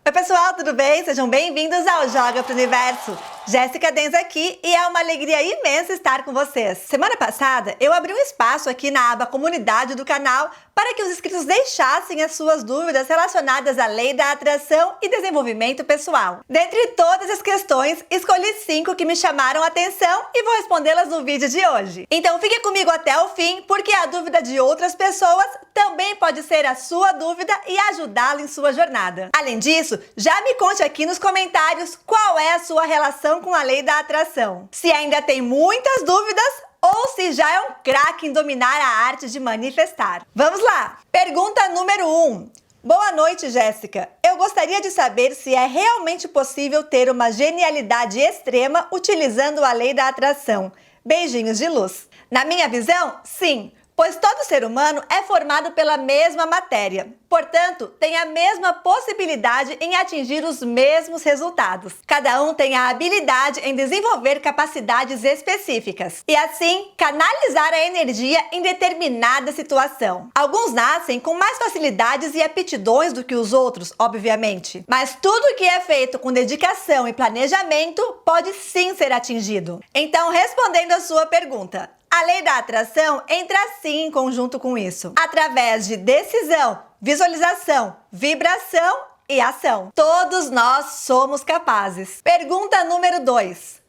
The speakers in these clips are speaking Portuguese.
Oi pessoal, tudo bem? Sejam bem-vindos ao Joga pro Universo. Jéssica Denz aqui e é uma alegria imensa estar com vocês. Semana passada eu abri um espaço aqui na aba Comunidade do canal para que os inscritos deixassem as suas dúvidas relacionadas à lei da atração e desenvolvimento pessoal. Dentre todas as questões, escolhi 5 que me chamaram a atenção e vou respondê-las no vídeo de hoje. Então fique comigo até o fim, porque a dúvida de outras pessoas também pode ser a sua dúvida e ajudá-lo em sua jornada. Além disso, já me conte aqui nos comentários qual é a sua relação com a lei da atração. Se ainda tem muitas dúvidas ou se já é um craque em dominar a arte de manifestar. Vamos lá! Pergunta número 1. Boa noite, Jéssica. Eu gostaria de saber se é realmente possível ter uma genialidade extrema utilizando a lei da atração. Beijinhos de luz. Na minha visão, sim. Pois todo ser humano é formado pela mesma matéria. Portanto, tem a mesma possibilidade em atingir os mesmos resultados. Cada um tem a habilidade em desenvolver capacidades específicas e, assim, canalizar a energia em determinada situação. Alguns nascem com mais facilidades e aptidões do que os outros, obviamente. Mas tudo que é feito com dedicação e planejamento pode sim ser atingido. Então, respondendo a sua pergunta, a lei da atração entra sim em conjunto com isso, através de decisão, visualização, vibração e ação. Todos nós somos capazes. Pergunta número 2.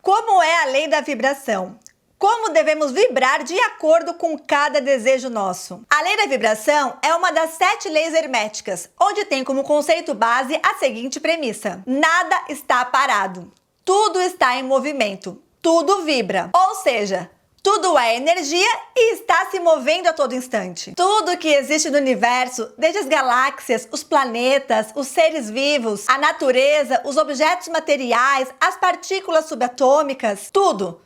Como é a lei da vibração? Como devemos vibrar de acordo com cada desejo nosso? A lei da vibração é uma das 7 leis herméticas, onde tem como conceito base a seguinte premissa: nada está parado, tudo está em movimento, tudo vibra. Ou seja, tudo é energia e está se movendo a todo instante. Tudo que existe no universo, desde as galáxias, os planetas, os seres vivos, a natureza, os objetos materiais, as partículas subatômicas, tudo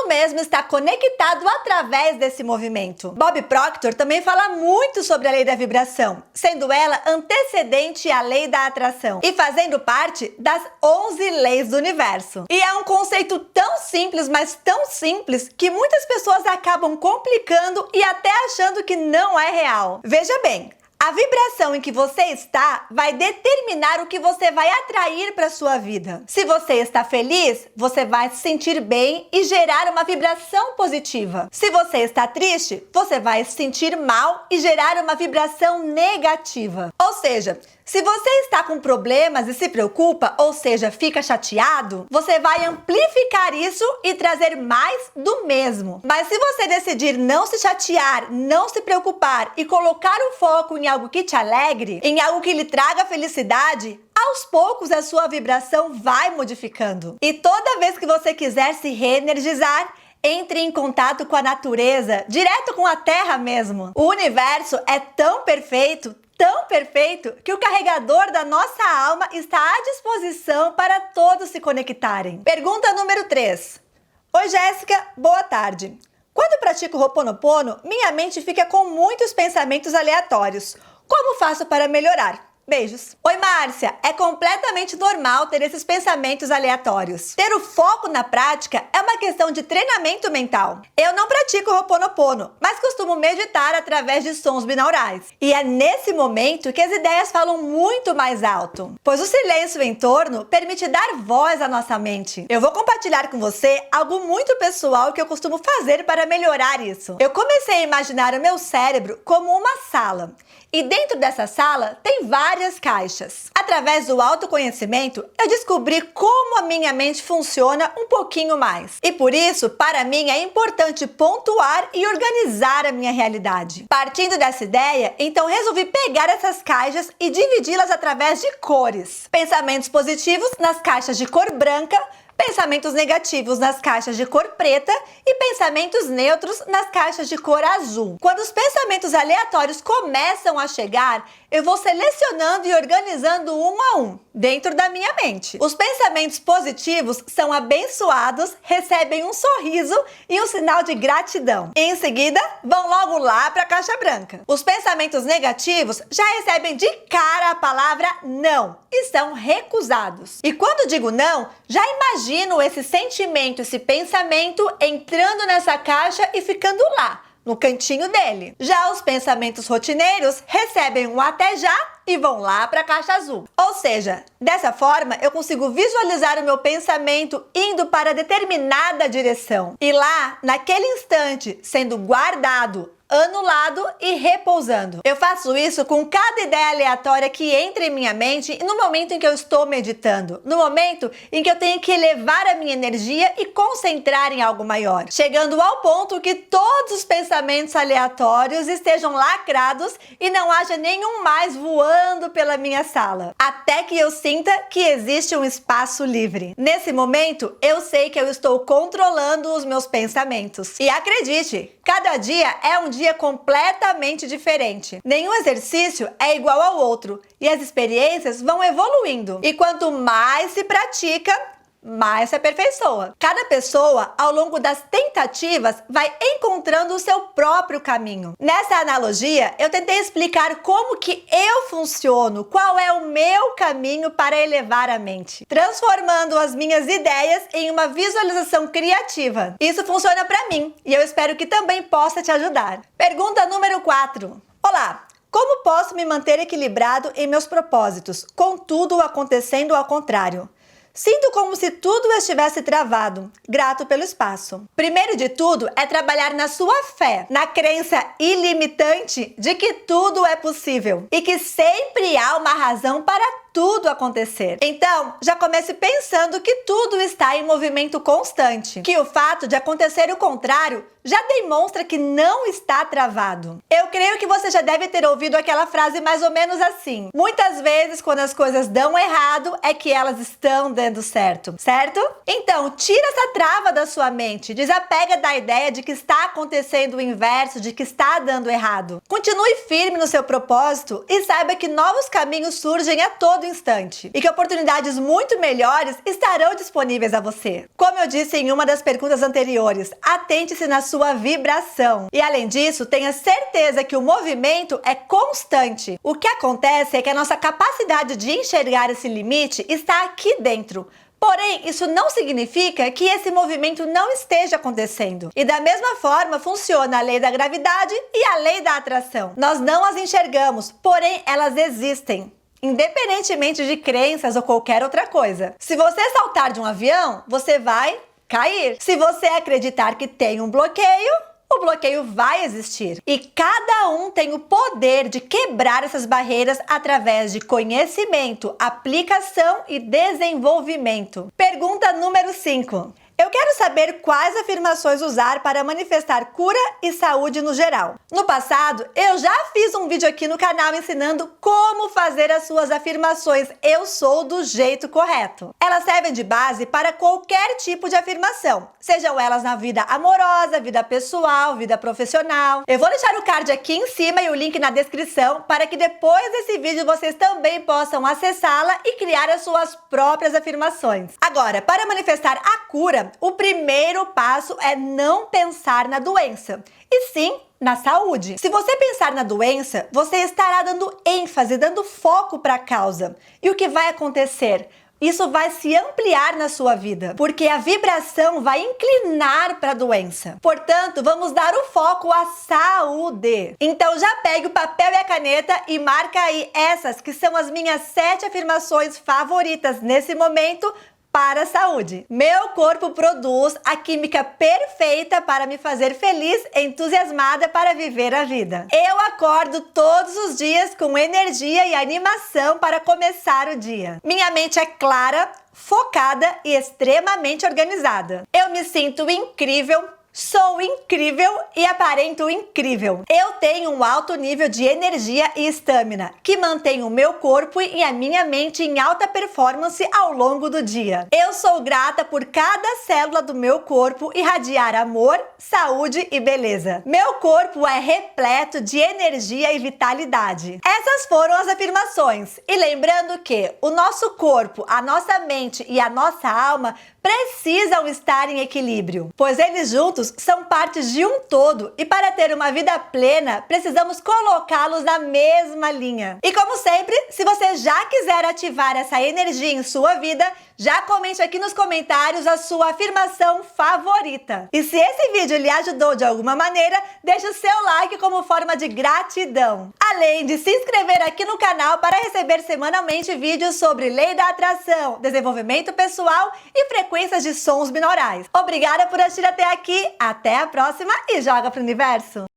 mesmo está conectado através desse movimento. Bob Proctor também fala muito sobre a lei da vibração, sendo ela antecedente à lei da atração e fazendo parte das 11 leis do universo. E é um conceito tão simples, mas tão simples, que muitas pessoas acabam complicando e até achando que não é real. Veja bem, a vibração em que você está vai determinar o que você vai atrair para sua vida. Se você está feliz, você vai se sentir bem e gerar uma vibração positiva. Se você está triste, você vai se sentir mal e gerar uma vibração negativa. Ou seja, se você está com problemas e se preocupa, ou seja, fica chateado, você vai amplificar isso e trazer mais do mesmo. Mas se você decidir não se chatear, não se preocupar e colocar o foco em algo que te alegre, em algo que lhe traga felicidade, aos poucos a sua vibração vai modificando. E toda vez que você quiser se reenergizar, entre em contato com a natureza, direto com a terra mesmo. O universo é tão perfeito que o carregador da nossa alma está à disposição para todos se conectarem. Pergunta número 3. Oi, Jéssica, boa tarde. Quando pratico Ho'oponopono, minha mente fica com muitos pensamentos aleatórios. Como faço para melhorar? Beijos. Oi, Márcia. É completamente normal ter esses pensamentos aleatórios. Ter o foco na prática é uma questão de treinamento mental. Eu não pratico Ho'oponopono, mas costumo meditar através de sons binaurais. E é nesse momento que as ideias falam muito mais alto, pois o silêncio em torno permite dar voz à nossa mente. Eu vou compartilhar com você algo muito pessoal que eu costumo fazer para melhorar isso. Eu comecei a imaginar o meu cérebro como uma sala. E dentro dessa sala tem várias caixas. Através do autoconhecimento, eu descobri como a minha mente funciona um pouquinho mais. E por isso, para mim, é importante pontuar e organizar a minha realidade. Partindo dessa ideia, então resolvi pegar essas caixas e dividi-las através de cores. Pensamentos positivos nas caixas de cor branca, pensamentos negativos nas caixas de cor preta e pensamentos neutros nas caixas de cor azul. Quando os pensamentos aleatórios começam a chegar, eu vou selecionando e organizando um a um, dentro da minha mente. Os pensamentos positivos são abençoados, recebem um sorriso e um sinal de gratidão. E em seguida, vão logo lá para a caixa branca. Os pensamentos negativos já recebem de cara a palavra não e são recusados. E quando digo não, já imagino esse sentimento, esse pensamento entrando nessa caixa e ficando lá, no cantinho dele. Já os pensamentos rotineiros recebem um até já e vão lá para a caixa azul. Ou seja, dessa forma eu consigo visualizar o meu pensamento indo para determinada direção e lá, naquele instante, sendo guardado, anulado e repousando. Eu faço isso com cada ideia aleatória que entra em minha mente no momento em que eu estou meditando, no momento em que eu tenho que elevar a minha energia e concentrar em algo maior, chegando ao ponto que todos os pensamentos aleatórios estejam lacrados e não haja nenhum mais voando pela minha sala, até que eu sinta que existe um espaço livre. Nesse momento, eu sei que eu estou controlando os meus pensamentos. E acredite, cada dia é um dia completamente diferente. Nenhum exercício é igual ao outro e as experiências vão evoluindo. E quanto mais se pratica, mais se aperfeiçoa. Cada pessoa, ao longo das tentativas, vai encontrando o seu próprio caminho. Nessa analogia, eu tentei explicar como que eu funciono, qual é o meu caminho para elevar a mente, transformando as minhas ideias em uma visualização criativa. Isso funciona para mim e eu espero que também possa te ajudar. Pergunta número 4. Olá! Como posso me manter equilibrado em meus propósitos, com tudo acontecendo ao contrário? Sinto como se tudo estivesse travado. Grato pelo espaço. Primeiro de tudo é trabalhar na sua fé, na crença ilimitante de que tudo é possível e que sempre há uma razão para tudo acontecer. Então, já comece pensando que tudo está em movimento constante, que o fato de acontecer o contrário já demonstra que não está travado. Eu creio que você já deve ter ouvido aquela frase mais ou menos assim: muitas vezes quando as coisas dão errado é que elas estão dando certo, certo? Então, tira essa trava da sua mente, desapega da ideia de que está acontecendo o inverso, de que está dando errado. Continue firme no seu propósito e saiba que novos caminhos surgem a todo instante e que oportunidades muito melhores estarão disponíveis a você. Como eu disse em uma das perguntas anteriores, atente-se na sua vibração. E além disso, tenha certeza que o movimento é constante. O que acontece é que a nossa capacidade de enxergar esse limite está aqui dentro. Porém, isso não significa que esse movimento não esteja acontecendo. E da mesma forma funciona a lei da gravidade e a lei da atração. Nós não as enxergamos, porém elas existem, independentemente de crenças ou qualquer outra coisa. Se você saltar de um avião, você vai cair. Se você acreditar que tem um bloqueio, o bloqueio vai existir. E cada um tem o poder de quebrar essas barreiras através de conhecimento, aplicação e desenvolvimento. Pergunta número 5. Eu quero saber quais afirmações usar para manifestar cura e saúde no geral. No passado, eu já fiz um vídeo aqui no canal ensinando como fazer as suas afirmações "eu sou" do jeito correto. Elas servem de base para qualquer tipo de afirmação, sejam elas na vida amorosa, vida pessoal, vida profissional. Eu vou deixar o card aqui em cima e o link na descrição para que depois desse vídeo vocês também possam acessá-la e criar as suas próprias afirmações. Agora, para manifestar a cura, o primeiro passo é não pensar na doença, e sim na saúde. Se você pensar na doença, você estará dando ênfase, dando foco para a causa. E o que vai acontecer? Isso vai se ampliar na sua vida, porque a vibração vai inclinar para a doença. Portanto, vamos dar o foco à saúde. Então já pegue o papel e a caneta e marca aí essas que são as minhas 7 afirmações favoritas nesse momento para a saúde. Meu corpo produz a química perfeita para me fazer feliz, entusiasmada para viver a vida. Eu acordo todos os dias com energia e animação para começar o dia. Minha mente é clara, focada e extremamente organizada. Eu me sinto incrível, sou incrível e aparento incrível. Eu tenho um alto nível de energia e estamina, que mantém o meu corpo e a minha mente em alta performance ao longo do dia. Eu sou grata por cada célula do meu corpo irradiar amor, saúde e beleza. Meu corpo é repleto de energia e vitalidade. Essas foram as afirmações. E lembrando que o nosso corpo, a nossa mente e a nossa alma precisam estar em equilíbrio, pois eles juntos são partes de um todo e para ter uma vida plena, precisamos colocá-los na mesma linha. E como sempre, se você já quiser ativar essa energia em sua vida, já comente aqui nos comentários a sua afirmação favorita. E se esse vídeo lhe ajudou de alguma maneira, deixe o seu like como forma de gratidão. Além de se inscrever aqui no canal para receber semanalmente vídeos sobre lei da atração, desenvolvimento pessoal e frequências de sons binaurais. Obrigada por assistir até aqui, até a próxima e joga pro universo!